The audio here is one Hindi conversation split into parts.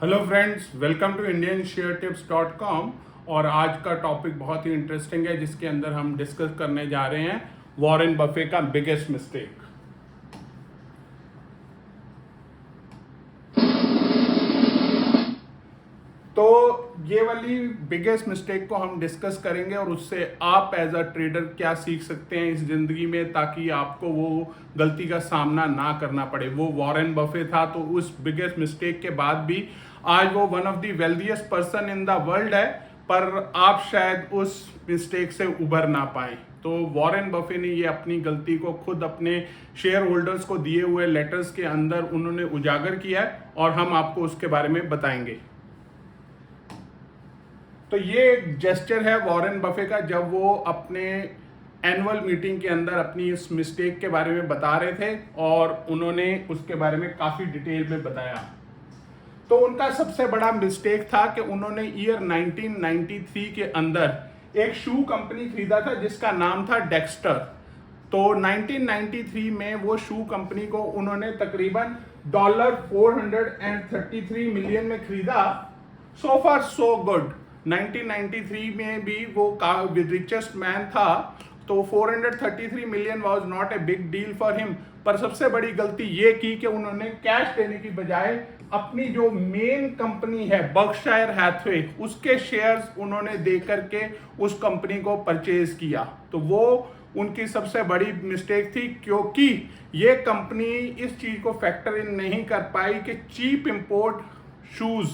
Hello friends, welcome to indiansharetips.com। और आज का टॉपिक बहुत ही इंटरेस्टिंग है जिसके अंदर हम डिस्कस करने जा रहे हैं वॉरेन बफे का बिगेस्ट मिस्टेक। तो ये वाली बिगेस्ट मिस्टेक को हम डिस्कस करेंगे और उससे आप एज अ ट्रेडर क्या सीख सकते हैं इस जिंदगी में, ताकि आपको वो गलती का सामना ना करना पड़े। वो वॉरेन बफे था, तो उस बिगेस्ट मिस्टेक के बाद भी आज वो one of the wealthiest person in the world है, पर आप शायद उस मिस्टेक से उभर ना पाए। तो वॉरेन बफे ने ये अपनी गलती को खुद अपने शेयर होल्डर्स को दिए हुए लेटर्स के अंदर उन्होंने उजागर किया है और हम आपको उसके बारे में बताएंगे। तो ये एक जेस्चर है वॉरेन बफे का, जब वो अपने एनुअल मीटिंग के अंदर अपनी इस मिस्टेक के बारे में बता रहे थे और उन्होंने उसके बारे में काफ़ी डिटेल में बताया। तो उनका सबसे बड़ा मिस्टेक था कि उन्होंने ईयर 1993 के अंदर एक शू कंपनी खरीदा था जिसका नाम था डेक्स्टर। तो 1993 में वो शू कंपनी को उन्होंने तकरीबन $433 मिलियन में खरीदा। सो फार सो गुड। 1993 में भी वो रिचेस्ट मैन था, तो 433 million was not a big deal for him. पर सबसे बड़ी गलती ये की कि उन्होंने कैश देने की बजाय अपनी जो मेन कंपनी है बर्कशायर हैथवे, उसके शेयर्स उन्होंने दे करके उस कंपनी को परचेज किया। तो वो उनकी सबसे बड़ी मिस्टेक थी, क्योंकि ये कंपनी इस चीज को फैक्टर इन नहीं कर पाई कि चीप इंपोर्ट शूज,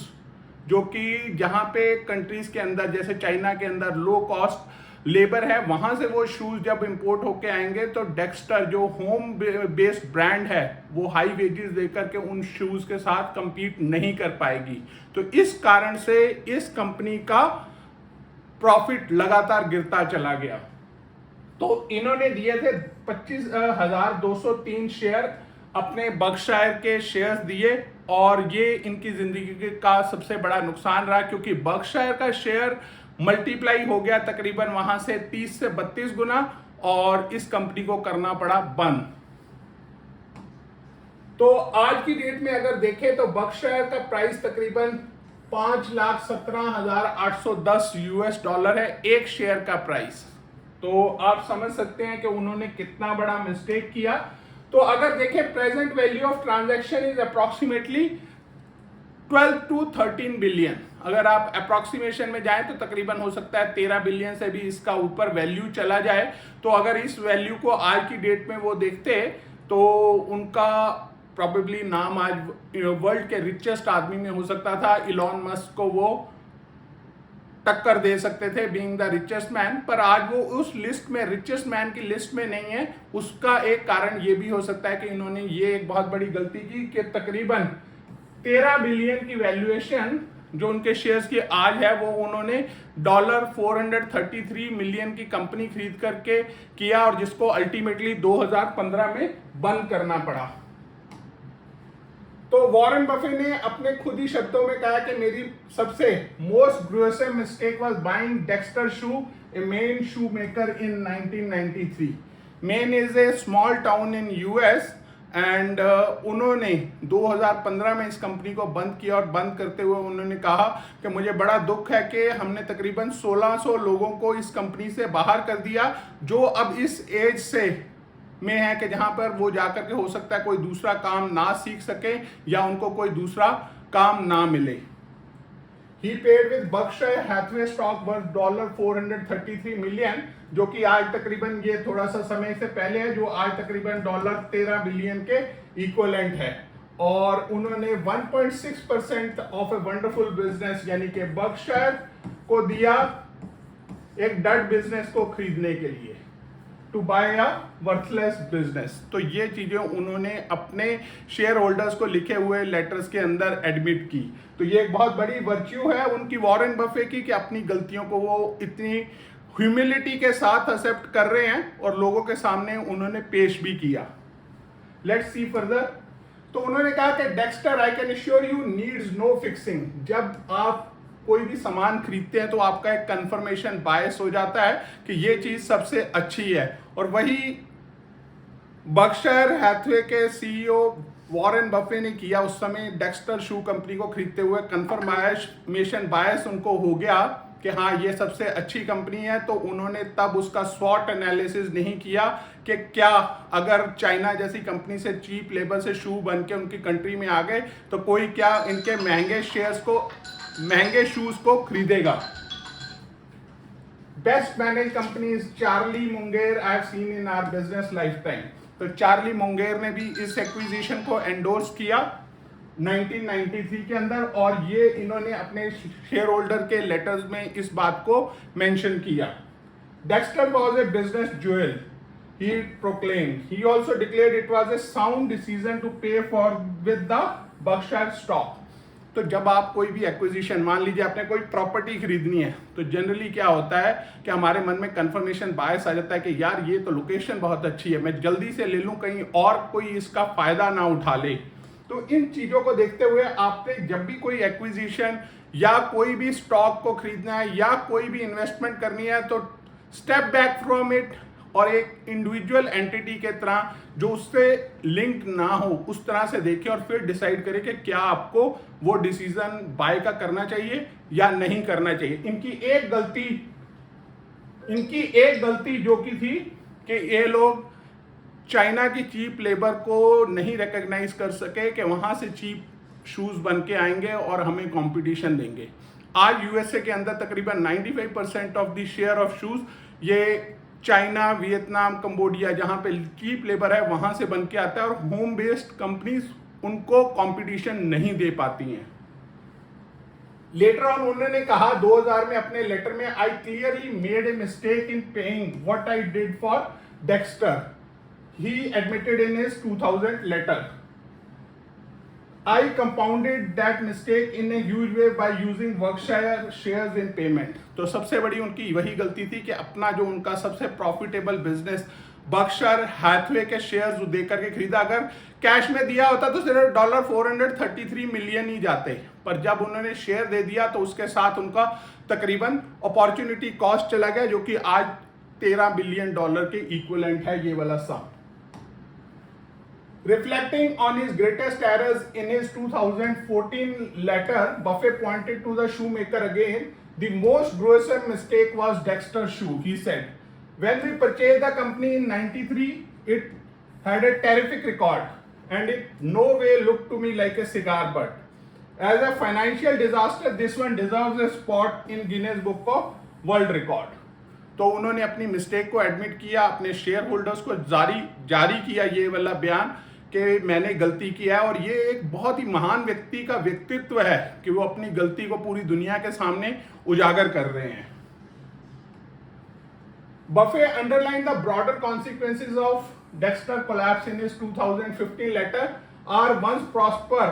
जो कि जहाँ पे कंट्रीज के अंदर जैसे चाइना के अंदर लो कॉस्ट लेबर है, वहां से वो शूज जब इंपोर्ट होके आएंगे तो डेक्स्टर जो होम बेस्ड ब्रांड है वो हाई वेजेस देकर के उन शूज के साथ compete नहीं कर पाएगी। तो इस कारण से इस कंपनी का प्रॉफिट लगातार गिरता चला गया। तो इन्होंने दिए थे 25,203 शेयर, अपने बर्कशायर के शेयर्स दिए, और ये इनकी जिंदगी का सबसे बड़ा नुकसान रहा, क्योंकि बर्कशायर का शेयर मल्टीप्लाई हो गया तकरीबन वहां से 30 से 32 गुना, और इस कंपनी को करना पड़ा बंद। तो आज की डेट में अगर देखें तो बर्कशायर का प्राइस तकरीबन $5,17,810 है एक शेयर का प्राइस। तो आप समझ सकते हैं कि उन्होंने कितना बड़ा मिस्टेक किया। तो अगर देखें present value of transaction is approximately 12 to 13 billion. अगर आप अप्रोक्सीमेशन में जाएं तो तकरीबन हो सकता है 13 बिलियन से भी इसका ऊपर वैल्यू चला जाए। तो अगर इस वैल्यू को आज की डेट में वो देखते तो उनका प्रॉबेबली नाम आज वर्ल्ड के रिचेस्ट आदमी में हो सकता था। इलॉन मस्क को वो टक्कर दे सकते थे बीइंग द रिचेस्ट मैन, पर आज वो उस लिस्ट में, रिचेस्ट मैन की लिस्ट में नहीं है। उसका एक कारण ये भी हो सकता है कि इन्होंने ये एक बहुत बड़ी गलती की कि तकरीबन 13 बिलियन की वैल्यूएशन जो उनके शेयर्स की आज है वो उन्होंने $433 मिलियन की कंपनी खरीद करके किया, और जिसको अल्टीमेटली 2015 में बंद करना पड़ा। तो वॉरेन बफे ने अपने खुद ही शब्दों में कहा कि मेरी सबसे most egregious mistake was buying Dexter shoe, a Maine shoe maker in 1993। Maine is a small town in US, and उन्होंने 2015 में इस कंपनी को बंद किया, और बंद करते हुए उन्होंने कहा कि मुझे बड़ा दुख है कि हमने तकरीबन 1600 लोगों को इस कंपनी से बाहर कर दिया, जो अब इस एज से में है कि जहां पर वो जाकर के हो सकता है कोई दूसरा काम ना सीख सके या उनको कोई दूसरा काम ना मिले। He paid with Berkshire Hathaway stock worth $433 million, जो कि आज तकरीबन, ये थोड़ा सा समय से पहले है, जो आज तकरीबन $13 बिलियन के इक्वलेंट है। और उन्होंने 1.6% ऑफ ए वंडरफुल बिजनेस यानी कि बर्कशायर को दिया एक डड बिजनेस को खरीदने के लिए, to buy a worthless business. तो ये चीजें उन्होंने अपने शेयर होल्डर्स को लिखे हुए लेटर्स के अंदर एडमिट की। तो ये एक बहुत बड़ी वर्च्यू है उनकी, वॉरेन बफे की, कि अपनी गलतियों को वो इतनी ह्यूमिलिटी के साथ एक्सेप्ट कर रहे हैं और लोगों के सामने उन्होंने पेश भी किया। Let's see further. तो उन्होंने कहा कि Dexter, I can assure you, needs no fixing. जब आप कोई भी सामान खरीदते हैं तो आपका एक कंफर्मेशन बायस हो जाता है कि ये चीज सबसे अच्छी है। और वही बर्कशायर हैथवे के सीईओ वॉरेन बफे ने किया उस समय डेक्स्टर शू कंपनी को खरीदते हुए कंफर्मेशन बायस उनको हो गया कि हाँ ये सबसे अच्छी कंपनी है, तो उन्होंने तब उसका स्वॉट एनालिसिस नहीं किया कि क्या अगर चाइना जैसी कंपनी से चीप लेबर से शू बन के उनकी कंट्री में आ गए तो कोई क्या इनके महंगे शूज को खरीदेगा। Best manage company Charlie Munger I have seen in our business lifetime. तो चार्ली मुंगेर ने भी इस एक्विजिशन को एंडोर्स किया 1993 के अंदर, और ये इन्होंने अपने शेयर होल्डर के लेटर्स में इस बात को मेंशन किया। Dexter was a business jewel, he proclaimed. He also declared it was a sound decision to pay for with the Berkshire stock. तो जब आप कोई भी एक्विजिशन, मान लीजिए आपने कोई प्रॉपर्टी खरीदनी है, तो जनरली क्या होता है कि हमारे मन में कंफर्मेशन बायस आ जाता है कि यार ये तो लोकेशन बहुत अच्छी है, मैं जल्दी से ले लूं, कहीं और कोई इसका फायदा ना उठा ले। तो इन चीजों को देखते हुए आपने जब भी कोई एक्विजिशन या कोई भी स्टॉक को खरीदना है या कोई भी इन्वेस्टमेंट करनी है तो स्टेप बैक फ्रॉम इट और एक इंडिविजुअल एंटिटी के तरह जो उससे लिंक ना हो उस तरह से देखें और फिर डिसाइड करें कि क्या आपको वो डिसीजन बाय का करना चाहिए या नहीं करना चाहिए। इनकी एक गलती जो की थी कि ये लोग चाइना की चीप लेबर को नहीं रिकॉग्नाइज कर सके कि वहां से चीप शूज बन के आएंगे और हमें कंपटीशन देंगे। आज यूएसए के अंदर तकरीबन 95% of the share of shoes ये चाइना, वियतनाम, कंबोडिया जहां पे चीप लेबर है वहां से बन के आता है, और होम बेस्ड कंपनीज उनको कंपटीशन नहीं दे पाती हैं। लेटर ऑन उन्होंने कहा 2000 में अपने लेटर में, I clearly made a mistake in paying what I did for Dexter, he admitted in his 2000 letter. I compounded that mistake in a huge way by using Berkshire shares in payment. तो सबसे बड़ी उनकी वही गलती थी कि अपना जो उनका सबसे प्रॉफिटेबल बिजनेस बर्कशायर हैथवे के शेयर्स देकर के खरीदा। अगर कैश में दिया होता तो सिर्फ $433 मिलियन ही जाते, पर जब उन्होंने शेयर दे दिया तो उसके साथ उनका तकरीबन अपॉर्चुनिटी कॉस्ट चला गया, जो कि आज $13 बिलियन के इक्विवेलेंट है ये वाला सम। Reflecting on his greatest errors in his 2014 letter, Buffett pointed to the shoemaker again. The most gruesome mistake was Dexter Shoe, he said. When we purchased the company in 93, it had a terrific record and it no way looked to me like a cigar butt. As a financial disaster, this one deserves a spot in Guinness Book of World Record. तो उन्होंने अपनी मिस्टेक को एडमिट किया, अपने शेयर होल्डर्स को जारी किया ये वाला बयान कि मैंने गलती किया है, और ये एक बहुत ही महान व्यक्ति का व्यक्तित्व है कि वो अपनी गलती को पूरी दुनिया के सामने उजागर कर रहे हैं। Buffett underlined the broader consequences of Dexter collapse in his 2015 letter. Our once prosper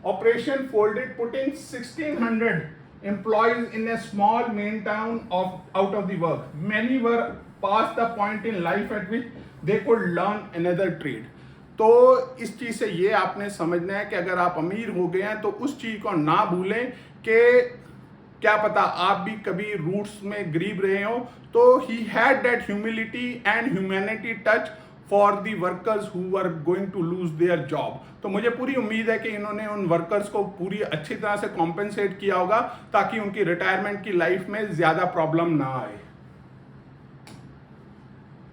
operation folded, putting 1,600 employees in a small main town out of the work. Many were past the point in life at which they could learn another trade. तो इस चीज से ये आपने समझना है कि अगर आप अमीर हो गए हैं तो उस चीज को ना भूलें कि क्या पता आप भी कभी रूट्स में गरीब रहे हो। तो he had that humility and humanity touch for the workers who were going to lose their job. तो मुझे पूरी उम्मीद है कि इन्होंने उन वर्कर्स को पूरी अच्छी तरह से कॉम्पेंसेट किया होगा ताकि उनकी रिटायरमेंट की लाइफ में ज्यादा प्रॉब्लम ना आए।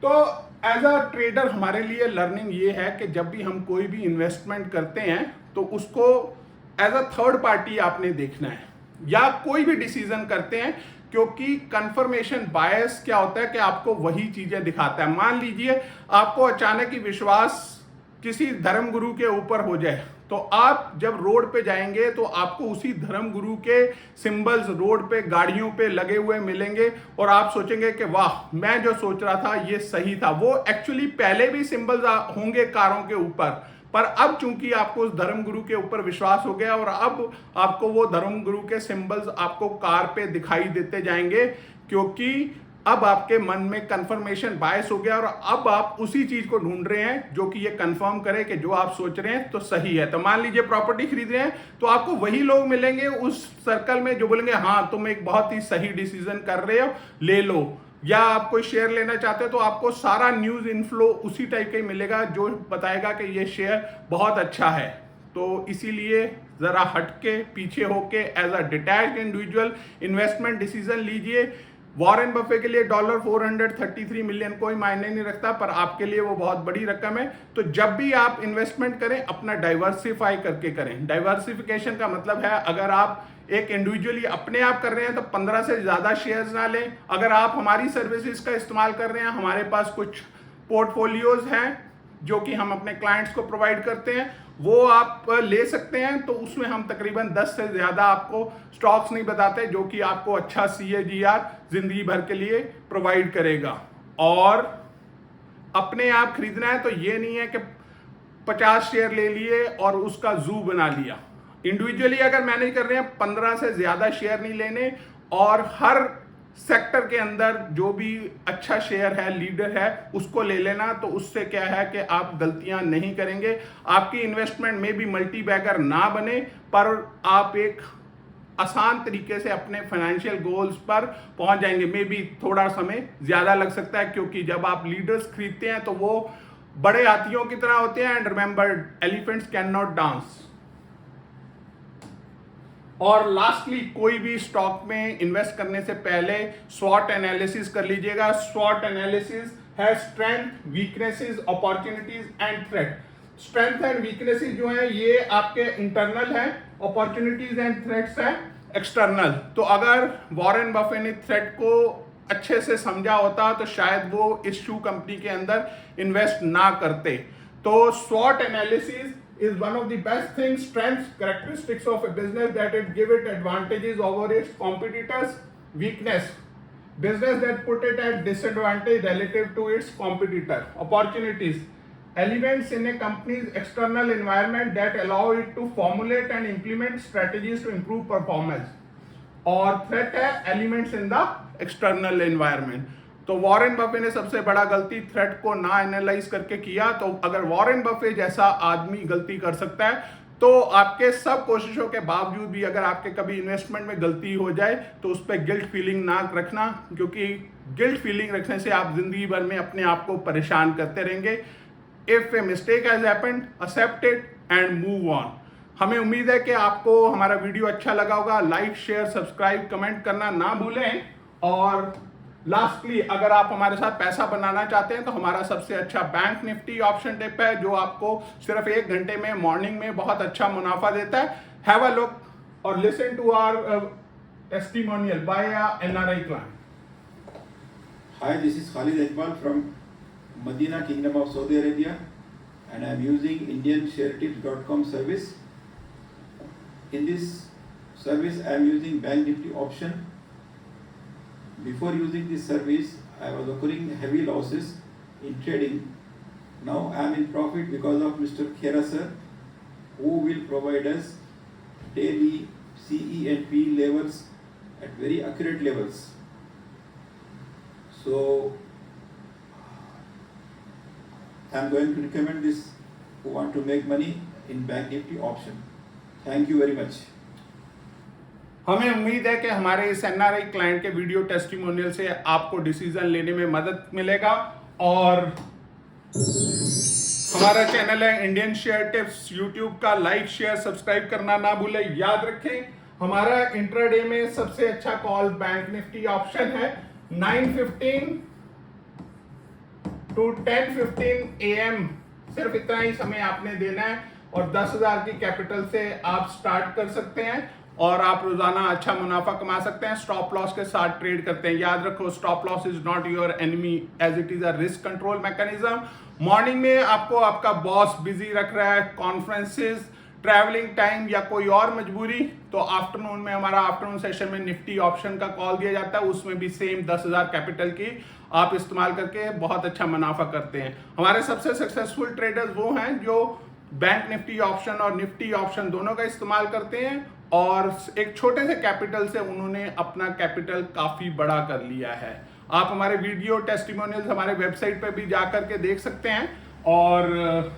तो एज अ ट्रेडर हमारे लिए लर्निंग ये है कि जब भी हम कोई भी इन्वेस्टमेंट करते हैं तो उसको एज अ थर्ड पार्टी आपने देखना है, या कोई भी डिसीजन करते हैं, क्योंकि कंफर्मेशन बायस क्या होता है कि आपको वही चीजें दिखाता है। मान लीजिए आपको अचानक ही विश्वास किसी धर्मगुरु के ऊपर हो जाए, तो आप जब रोड पे जाएंगे तो आपको उसी धर्मगुरु के सिंबल्स रोड पे गाड़ियों पे लगे हुए मिलेंगे और आप सोचेंगे कि वाह मैं जो सोच रहा था ये सही था। वो एक्चुअली पहले भी सिंबल्स होंगे कारों के ऊपर, पर अब चूंकि आपको उस धर्मगुरु के ऊपर विश्वास हो गया और अब आपको वो धर्मगुरु के सिंबल्स आपको कार पे दिखाई देते जाएंगे, क्योंकि अब आपके मन में कंफर्मेशन बायस हो गया और अब आप उसी चीज को ढूंढ रहे हैं जो कि ये कंफर्म करे कि जो आप सोच रहे हैं तो सही है। तो मान लीजिए प्रॉपर्टी खरीद रहे हैं तो आपको वही लोग मिलेंगे उस सर्कल में जो बोलेंगे हाँ तुम एक बहुत ही सही डिसीजन कर रहे हो, ले लो। या आप कोई शेयर लेना चाहते हो तो आपको सारा न्यूज़ इनफ्लो उसी टाइप का ही मिलेगा जो बताएगा कि ये शेयर बहुत अच्छा है। तो इसीलिए ज़रा हटके पीछे होके as a detached individual investment decision लीजिए। वॉरेन बफे के लिए $433 मिलियन कोई मायने नहीं रखता, पर आपके लिए वो बहुत बड़ी रकम है। तो जब भी आप इन्वेस्टमेंट करें अपना डाइवर्सिफाई करके करें। डाइवर्सिफिकेशन का मतलब है अगर आप एक इंडिविजुअली अपने आप कर रहे हैं तो 15 से ज़्यादा शेयर्स ना लें। अगर आप हमारी सर्विसेज का इस्तेमाल कर रहे हैं, हमारे पास कुछ पोर्टफोलियोज हैं जो कि हम अपने क्लाइंट्स को प्रोवाइड करते हैं, वो आप ले सकते हैं। तो उसमें हम तकरीबन 10 से ज़्यादा आपको स्टॉक्स नहीं बताते जो कि आपको अच्छा CAGR जिंदगी भर के लिए प्रोवाइड करेगा। और अपने आप खरीदना है तो ये नहीं है कि 50 शेयर ले लिए और उसका जू बना लिया। इंडिविजुअली अगर मैनेज कर रहे हैं 15 से ज़्यादा शेयर नहीं लेने, और हर सेक्टर के अंदर जो भी अच्छा शेयर है, लीडर है, उसको ले लेना। तो उससे क्या है कि आप गलतियां नहीं करेंगे। आपकी इन्वेस्टमेंट में भी मल्टी बैगर ना बने, पर आप एक आसान तरीके से अपने फाइनेंशियल गोल्स पर पहुंच जाएंगे। मे बी थोड़ा समय ज़्यादा लग सकता है, क्योंकि जब आप लीडर्स खरीदते हैं तो वो बड़े हाथियों की तरह होते हैं। And remember, elephants can not dance. और लास्टली, कोई भी स्टॉक में इन्वेस्ट करने से पहले स्वॉट एनालिसिस कर लीजिएगा। स्वॉट एनालिसिस है strength, weaknesses, opportunities and threat. Strength and weaknesses जो है ये आपके इंटरनल है, अपॉर्चुनिटीज एंड थ्रेट्स है एक्सटर्नल। तो अगर वॉरेन बफे ने थ्रेट को अच्छे से समझा होता तो शायद वो इस शू कंपनी के अंदर इन्वेस्ट ना करते। तो स्वॉट analysis is one of the best things, strengths, characteristics of a business that it give it advantages over its competitors. Weakness, business that put it at disadvantage relative to its competitor. Opportunities, elements in a company's external environment that allow it to formulate and implement strategies to improve performance. और threat है elements in the external environment. तो वॉरेन बफे ने सबसे बड़ा गलती थ्रेट को ना एनालाइज करके किया। तो अगर वॉरेन बफे जैसा आदमी गलती कर सकता है तो आपके सब कोशिशों के बावजूद भी अगर आपके कभी इन्वेस्टमेंट में गलती हो जाए तो उस पर गिल्ट फीलिंग ना रखना, क्योंकि गिल्ट फीलिंग रखने से आप जिंदगी भर में अपने आप को परेशान करते रहेंगे। If a mistake has happened, accept it and move on. हमें उम्मीद है कि आपको हमारा वीडियो अच्छा लगा होगा। लाइक, शेयर, सब्सक्राइब, कमेंट करना ना भूलें। और लास्टली, अगर आप हमारे साथ पैसा बनाना चाहते हैं तो हमारा सबसे अच्छा बैंक निफ्टी ऑप्शन टिप है जो आपको सिर्फ 1 घंटे में मॉर्निंग में बहुत अच्छा मुनाफा देता है। हैव अ लुक और listen to our testimonial by a NRI client. Hi, this is Khalid Iqbal from Medina, Kingdom of Saudi Arabia, and I am using IndianShareTips.com service. In this service, I am using Bank Nifty option. Before using this service, I was occurring heavy losses in trading. Now I am in profit because of Mr. Khera sir, who will provide us daily CE and P levels at very accurate levels. So I am going to recommend this who want to make money in Bank Nifty option. Thank you very much. हमें उम्मीद है कि हमारे इस NRI क्लाइंट के वीडियो टेस्टिमोनियल से आपको डिसीजन लेने में मदद मिलेगा। और हमारा चैनल है इंडियन शेयर टिप्स, यूट्यूब का लाइक, शेयर, सब्सक्राइब करना ना भूलें। याद रखें, हमारा इंट्राडे में सबसे अच्छा कॉल बैंक निफ्टी ऑप्शन है। 9:15 to 10:15 AM सिर्फ इतना ही समय आपने देना है और 10,000 की कैपिटल से आप स्टार्ट कर सकते हैं और आप रोजाना अच्छा मुनाफा कमा सकते हैं। स्टॉप लॉस के साथ ट्रेड करते हैं। याद रखो, stop loss is not your enemy as it is a risk control mechanism. Morning में आपको आपका बॉस बिजी रख रहा है, कॉन्फ्रेंसेस, ट्रैवलिंग टाइम या कोई और मजबूरी, तो आफ्टरनून में हमारा आफ्टरनून सेशन में निफ्टी ऑप्शन का कॉल दिया जाता है। उसमें भी सेम 10,000 कैपिटल की आप इस्तेमाल करके बहुत अच्छा मुनाफा करते हैं। हमारे सबसे सक्सेसफुल ट्रेडर्स वो हैं जो बैंक निफ्टी ऑप्शन और निफ्टी ऑप्शन दोनों का इस्तेमाल करते हैं और एक छोटे से कैपिटल से उन्होंने अपना कैपिटल काफी बड़ा कर लिया है। आप हमारे वीडियो टेस्टिमोनियल्स हमारे वेबसाइट पे भी जा करके देख सकते हैं और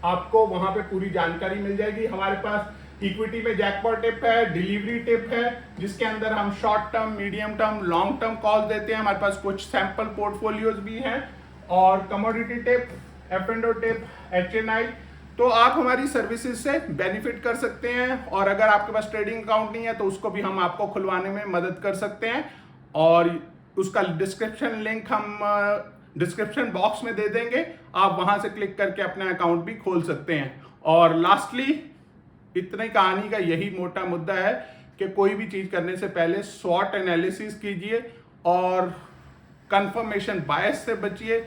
आपको वहां पे पूरी जानकारी मिल जाएगी। हमारे पास इक्विटी में जैकपॉट टिप है, डिलीवरी टिप है, जिसके अंदर हम short term, medium term, long term call देते हैं। हमारे पास कुछ सैंपल पोर्टफोलियोज भी हैं, और commodity tip, F&O tip, HNI। तो आप हमारी सर्विसेज से बेनिफिट कर सकते हैं, और अगर आपके पास ट्रेडिंग अकाउंट नहीं है तो उसको भी हम आपको खुलवाने में मदद कर सकते हैं, और उसका डिस्क्रिप्शन लिंक हम डिस्क्रिप्शन बॉक्स में दे देंगे। आप वहां से क्लिक करके अपना अकाउंट भी खोल सकते हैं। और लास्टली, इतनी कहानी का यही मोटा मुद्दा है कि कोई भी चीज करने से पहले स्वॉट एनालिसिस कीजिए, और कंफर्मेशन बायस से बचिए,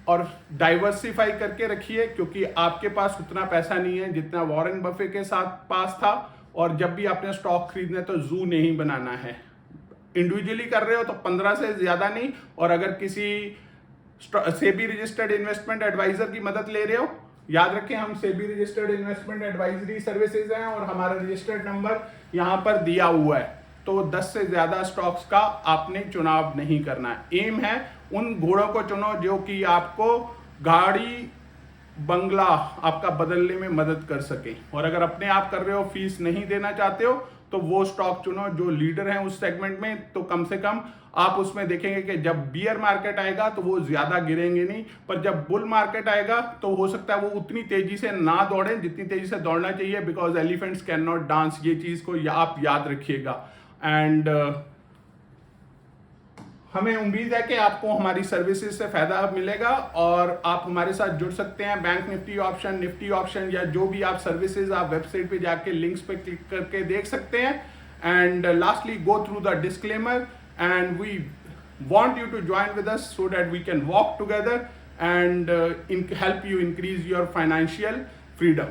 और डाइवर्सिफाई करके रखिए, क्योंकि आपके पास उतना पैसा नहीं है जितना वॉरेन बफे के साथ पास था। और जब भी आपने स्टॉक खरीदना है तो जू नहीं बनाना है। इंडिविजुअली कर रहे हो तो 15 से ज्यादा नहीं, और अगर किसी सेबी रजिस्टर्ड इन्वेस्टमेंट एडवाइजर की मदद ले रहे हो, याद रखें हम SEBI registered investment advisory services हैं, और हमारा रजिस्टर्ड नंबर यहाँ पर दिया हुआ है। तो 10 से ज्यादा स्टॉक्स का आपने चुनाव नहीं करना है। एम है उन घोड़ों को चुनो जो कि आपको गाड़ी, बंगला आपका बदलने में मदद कर सके। और अगर अपने आप कर रहे हो, फीस नहीं देना चाहते हो, तो वो स्टॉक चुनो जो लीडर हैं उस सेगमेंट में। तो कम से कम आप उसमें देखेंगे कि जब बियर मार्केट आएगा तो वो ज्यादा गिरेंगे नहीं, पर जब बुल मार्केट आएगा तो हो सकता है वो उतनी तेजी से ना दौड़े जितनी तेजी से दौड़ना चाहिए, because elephants can not dance. ये चीज को आप याद रखिएगा। एंड हमें उम्मीद है कि आपको हमारी सर्विसेज से फायदा मिलेगा, और आप हमारे साथ जुड़ सकते हैं। बैंक निफ्टी ऑप्शन या जो भी आप सर्विसेज, आप वेबसाइट पे जाके लिंक्स पे क्लिक करके देख सकते हैं। And lastly, go through the disclaimer, and we want you to join with us so that we can walk together and help you increase your financial freedom.